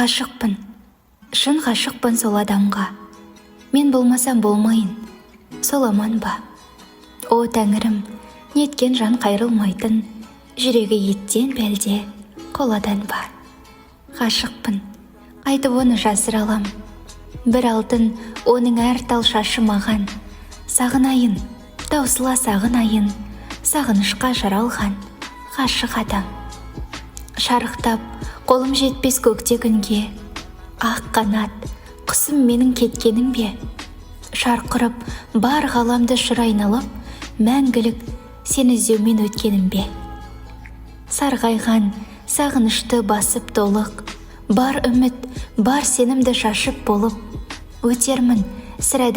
Ғашықпын, шын ғашықпын сол адамға. Мен болмасам болмайын, сол аман ба? О тәңірім, неткен жан қайрылмайтын, жүрегі еттен бәлде, қоладан ба? Ғашықпын, айтып оны жасыра алам. Бір алтын оның әр тал шашы маған. Сағынайын, таусыла сағынайын, сағынышқа жаралған ғашық адам. Шарықтап, қолым жетпес көкте күнге, ақ қанат, құсым менің кеткенің бе? Шарқырып, бар ғаламды шыр айналып, мәңгілік сені іздеумен өткенім бе? Сарғайған, сағынышты басып толық, бар үміт, бар сенімді шашып болып, өтермін сірә